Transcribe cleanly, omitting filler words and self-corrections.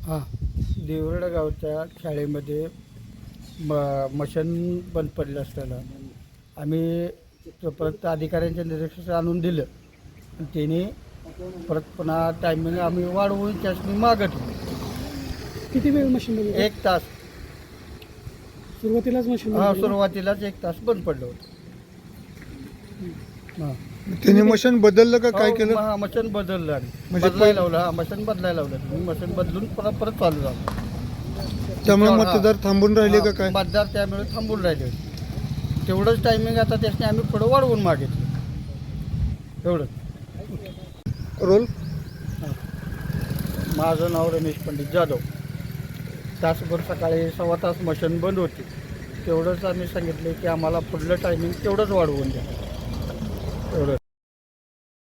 हां, देवरडा गावच्या शाळेमध्ये मशन बंद पडलं असताना आम्ही परत अधिकाऱ्यांच्या निरीक्षण आणून दिलं. त्याने परत पुन्हा टायमिंग आम्ही वाढवून त्यासनी मागितलं. किती वेळ मशीन बंद? 1 तास. सुरुवातीलाच मशीन हां, सुरुवातीलाच 1 तास बंद पडलं होतं. हां, त्यांनी मशीन बदललं का काय केलं? हां, मशीन बदललं आम्ही. म्हणजे बदलायला लावलं. हां, मशीन बदलायला लावलं. मी मशीन बदलून परत चालू झालं. त्यामुळे मतदार थांबून राहिले का काय? मतदार त्यामुळे थांबून राहिले होते. तेवढंच टायमिंग आता त्याने आम्ही पुढं वाढवून मागितलं. एवढं. रोल माझं नाव रमेश पंडित जाधव. तासभर सकाळी 1.25 तास मशीन बंद होती. तेवढंच आम्ही सांगितले की आम्हाला पुढलं टायमिंग तेवढंच वाढवून द्या. एवढं.